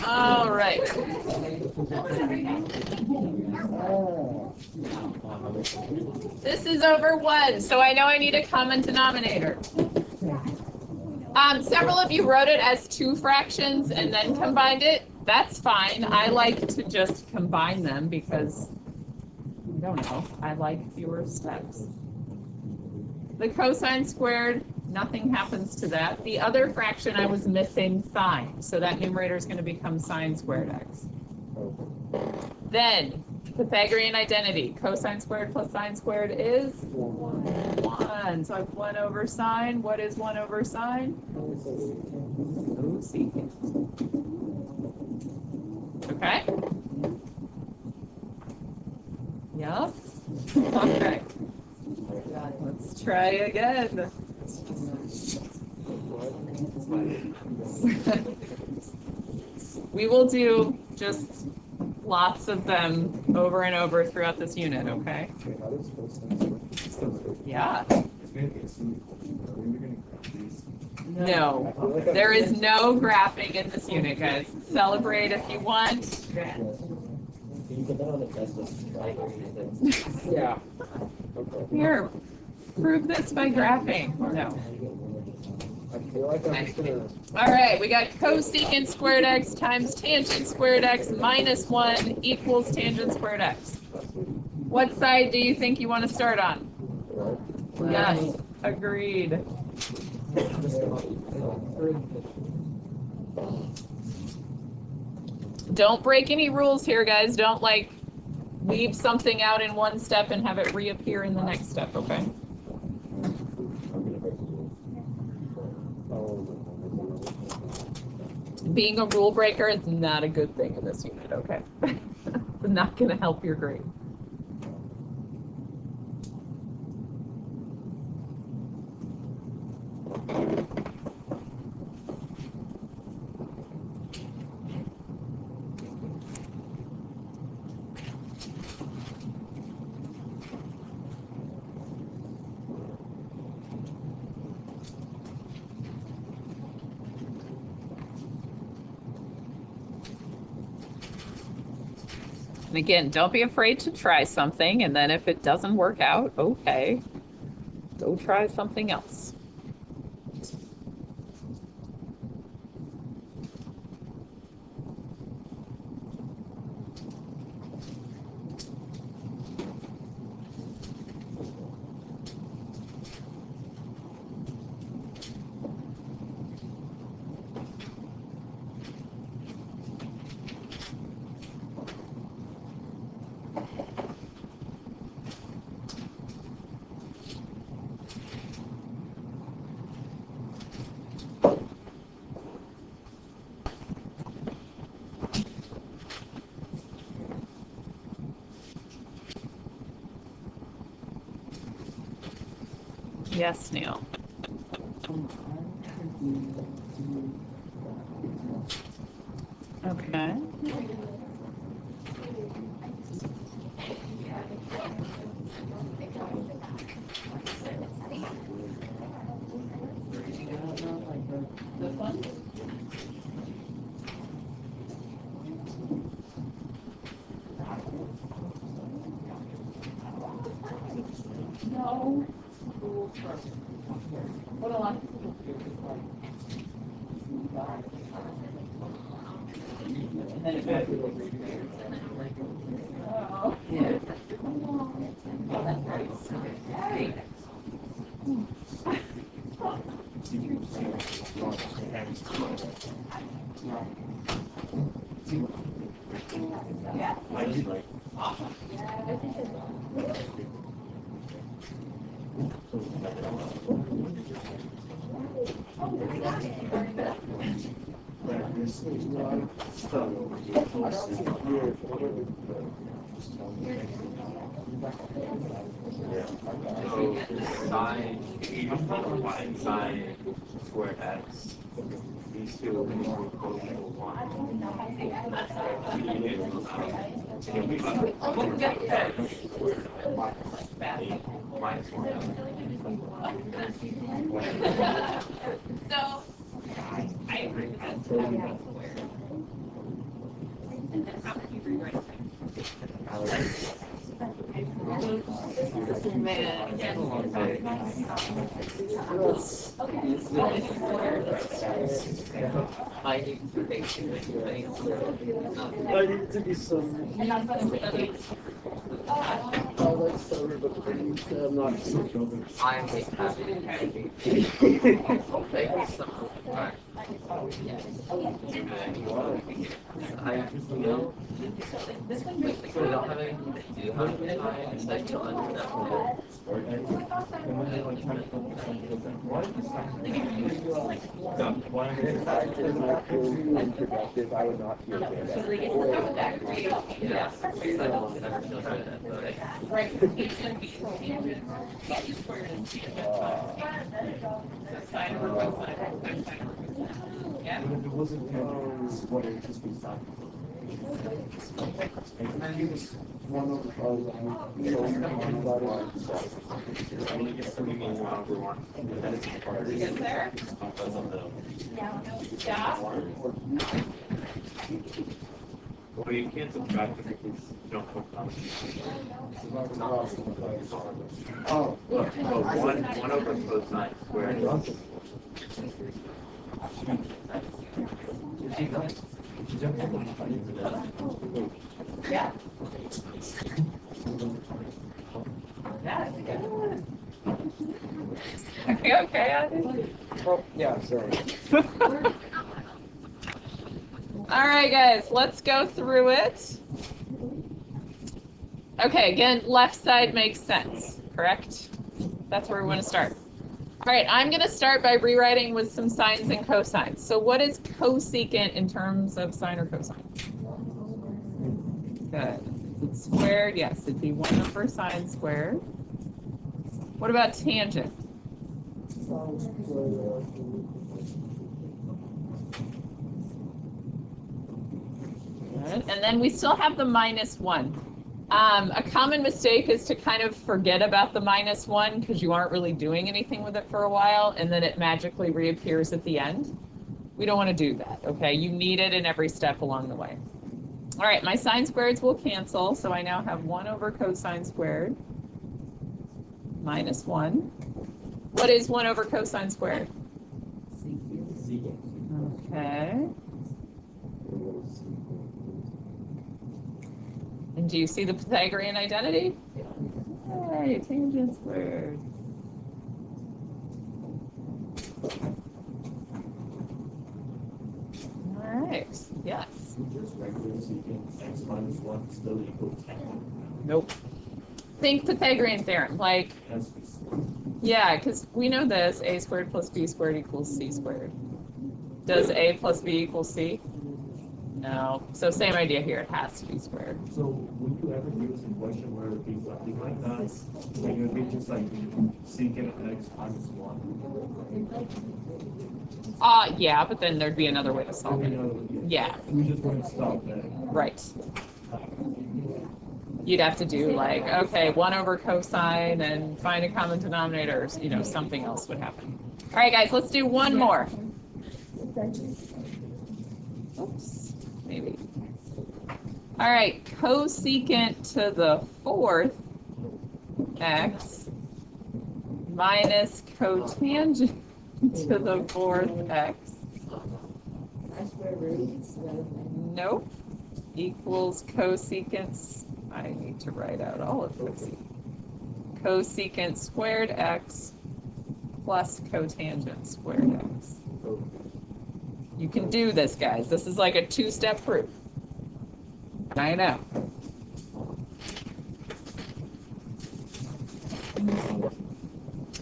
All right. This is over 1, so I know I need a common denominator. Several of you wrote it as 2 fractions and then combined it. That's fine. I like to just combine them because, I don't know, I like fewer steps. The cosine squared, nothing happens to that. The other fraction I was missing sine, so that numerator is going to become sine squared x. Then, Pythagorean identity, cosine squared plus sine squared is 1. So I have 1 over sine. What is 1 over sine? Cosecant. Okay? Yes? Okay. Let's try again. We will do just lots of them over and over throughout this unit, okay? Yeah. No, there is no graphing in this unit, guys. Celebrate if you want. Can you put that on the test list? Yeah. Here, prove this by graphing. No. I feel like I'm just gonna. All right, we got cosecant squared x times tangent squared x minus 1 equals tangent squared x. What side do you think you want to start on? Yes, agreed. Don't break any rules here, guys. Don't like leave something out in one step and have it reappear in the next step, okay? Being a rule breaker is not a good thing in this unit, okay? It's not going to help your grade. And again, don't be afraid to try something, and then if it doesn't work out, okay, go try something else. Yes, Neil. Okay. No. What a lot of people do is like, and then it goes. Oh. Yeah. Oh, that's great. Sine squared x. These two will be equal to 1. Minus 1. So, I agree with that. And then how can you rewrite it? I need to be some. Like silver, but I'm not so sure. I'm happy. Thank you so much. I feel like we don't have anything to do half the time, so I feel uncomfortable. Unproductive, I would not feel good. Yeah, I don't ever feel good at voting. Right. It's going to be tangent, squared and tangent. So sine over cosine, cosine over cosine. Yeah. If it wasn't what it would just be sine. One over You get there? Yeah. Well, you can't subtract it because you don't put Oh, look, so one over cosine squared. Yeah. That's good. Okay, Oh, yeah, sorry. All right, guys, let's go through it. Okay, again, left side makes sense, correct? That's where we want to start. All right, I'm going to start by rewriting with some sines and cosines. So what is cosecant in terms of sine or cosine? Good. Is it squared? Yes, it'd be 1 over sine squared. What about tangent? Good. And then we still have the -1. A common mistake is to kind of forget about the -1 because you aren't really doing anything with it for a while, and then it magically reappears at the end. We don't want to do that, okay? You need it in every step along the way. All right, my sine squareds will cancel, so I now have 1 over cosine squared -1. What is 1 over cosine squared? Okay. And do you see the Pythagorean identity? Hey, tangent squared. All right, yes. Just regular secant x minus 1 still equals 10. Nope. Think Pythagorean theorem, like, yeah, because we know this, a squared plus b squared equals c squared. Does a plus b equal c? No. So same idea here, it has to be squared. So would you ever give us a question where it would be something like that? Like it would be just like secant x minus 1? Yeah, but then there'd be another way to solve it. Yeah. We just wouldn't stop there. Right. You'd have to do like, okay, 1 over cosine and find a common denominator, you know, something else would happen. All right, guys, let's do one more. Oops, maybe. All right, cosecant to the 4th x minus cotangent to the 4th x. Nope. Equals cosecant. I need to write out all of cosecant. Cosecant squared x plus cotangent squared x. You can do this, guys. This is like a 2-step proof. I know.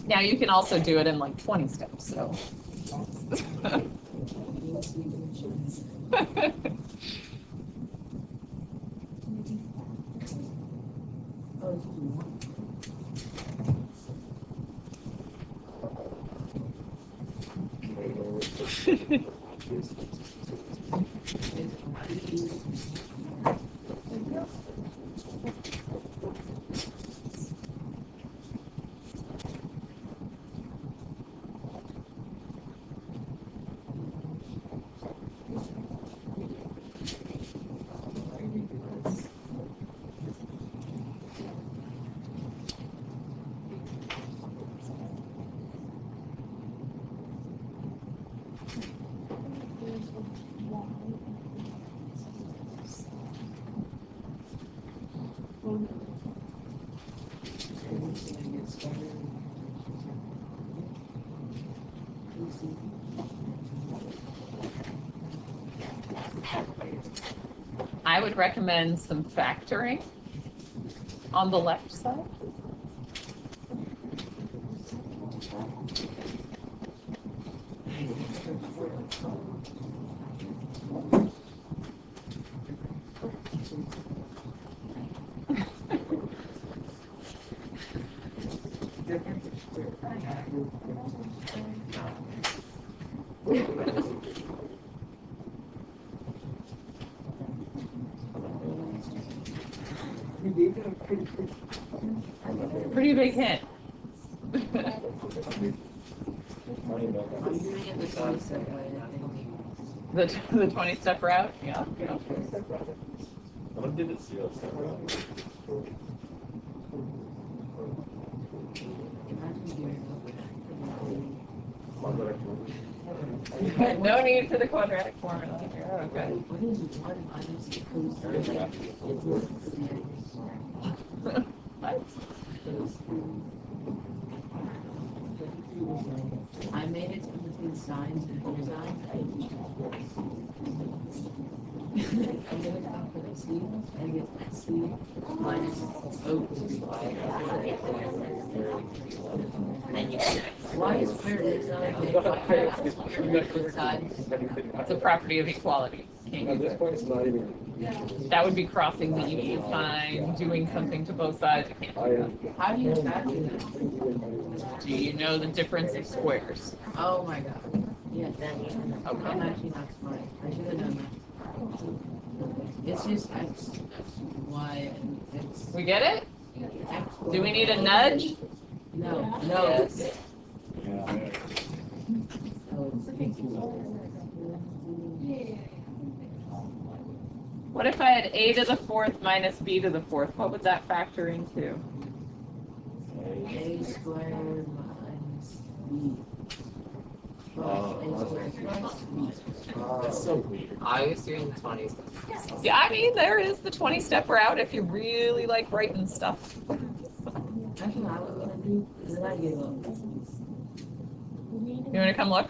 Now you can also do it in like 20 steps, so. I would recommend some factoring on the left side. Pretty big hint. I'm doing it the 20-step way, I think. The 20-step route? Yeah. Someone did it 0-step route. No need for the quadratic formula here. Okay. What is 1 minus the cosine? What? I made it in between sines and cosines. I'm gonna count for the C and get C minus O. Why is square root not It's a property of equality. Can't At use this it. point, it's not even. That would be crossing the equal sign, doing something to both sides. You can't do How do you factor that? that. Do you know the difference of squares? Oh my god. Yeah, I'm Okay. actually not smart. I should have done that. It's just X, Y, and it's We get it? X. Do we need a nudge? No. Yes. What if I had a to the fourth minus b to the fourth? What would that factor into? A squared minus B. Plus A squared plus B. That's so weird. I was doing 20s. Yeah, I mean, there is the 20-step route if you really like writing stuff. That's what I was gonna do, and then I gave up. You want to come look?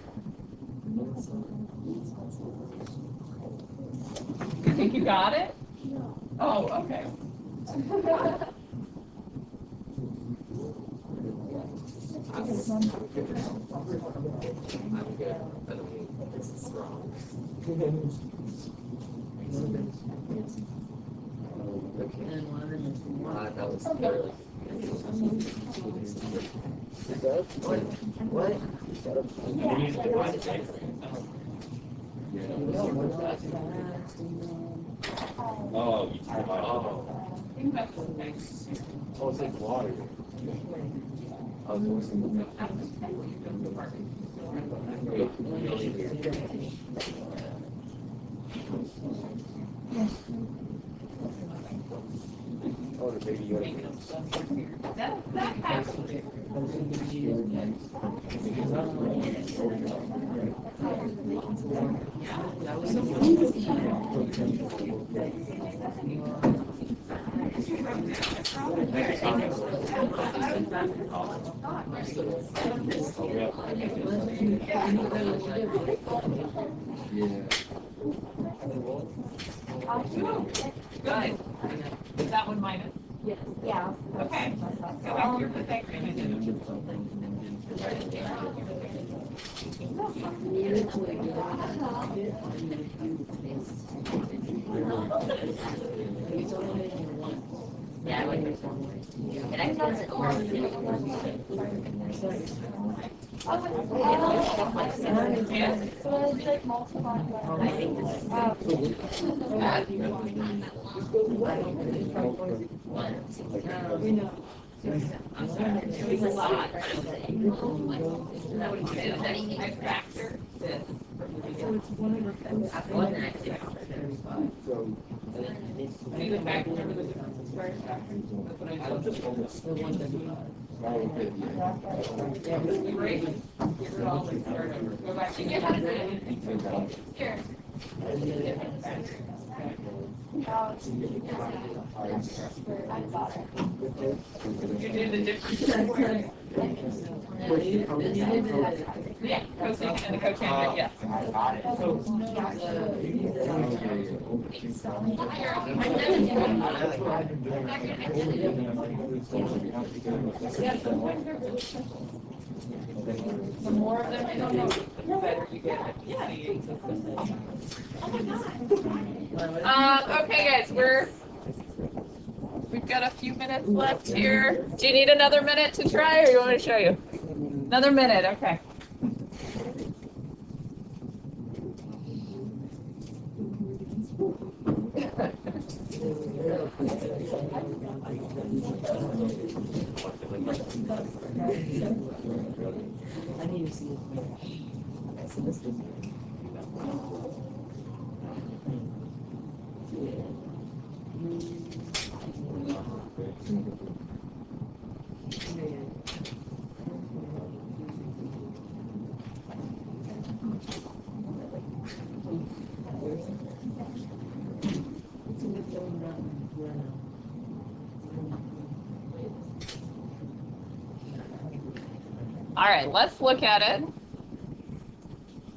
You think you got it? Oh, okay. I'm good. But this is wrong. And 11 is 1. That was really. What? Oh, you talking about. Oh, it's like water. Oh, the baby Yoda. That was the Good. Is that one minus? Yes. Yeah. Okay. Go back to your perfect. Yeah, like there's one more. And I thought it So it's like multiplying by. I think this is We know. It was a lot. I factor this. So it's one over four. one active. I need to factor over the difference of square factors. That's what I I'm did. just homeless. The 135. Great. Get rid of all the start over. Go back to your Here. You do the difference. Yeah, cosecant and the cotangent, yes. The more of them you know, the better you get at seeing. Okay, guys, we've got a few minutes left here. Do you need another minute to try, or you want me to show you? Another minute, okay. I need to see it. Okay, so this is. All right, let's look at it.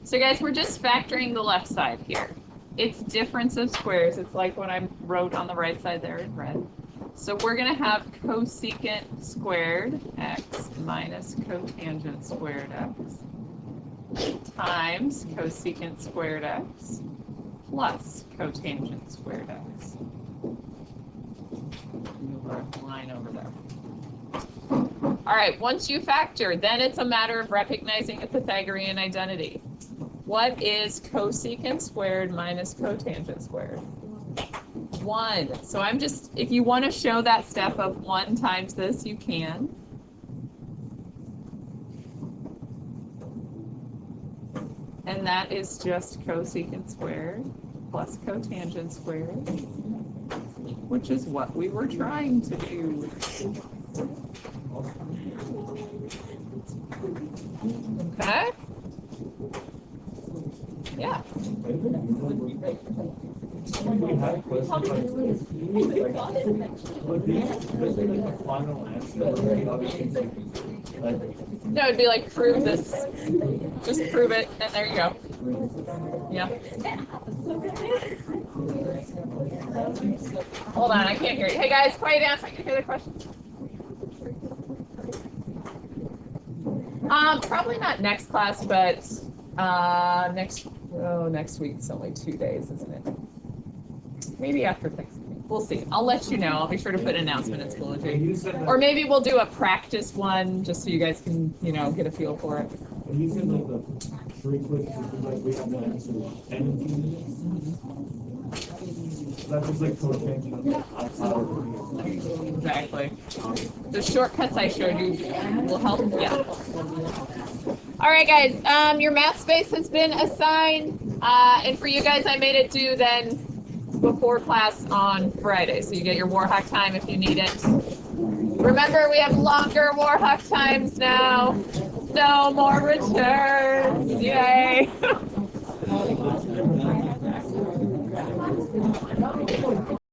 So guys, we're just factoring the left side here. It's difference of squares. It's like what I wrote on the right side there in red. So we're going to have cosecant squared x minus cotangent squared x times cosecant squared x plus cotangent squared x. Move our line over there. All right, once you factor, then it's a matter of recognizing a Pythagorean identity. What is cosecant squared minus cotangent squared? 1. So I'm just, if you want to show that step of 1 times this, you can. And that is just cosecant squared plus cotangent squared, which is what we were trying to do. Okay? Yeah. We have questions No, it'd be like, prove this. Just prove it, and there you go. Yeah. Hold on, I can't hear you. Hey guys, quiet down so I can hear the question. Probably not next class, but next week. It's only 2 days, isn't it? Maybe after Thanksgiving. We'll see. I'll let you know. I'll be sure to put an announcement in Schoology. Or maybe we'll do a practice one just so you guys can, get a feel for it. You said like the three questions, like we have to answer anything. That's just like cotangent. Exactly. The shortcuts I showed you will help. Yeah. All right, guys. Your math space has been assigned, and for you guys, I made it due then before class on Friday, so you get your Warhawk time if you need it. Remember, we have longer Warhawk times now. No more returns. Yay.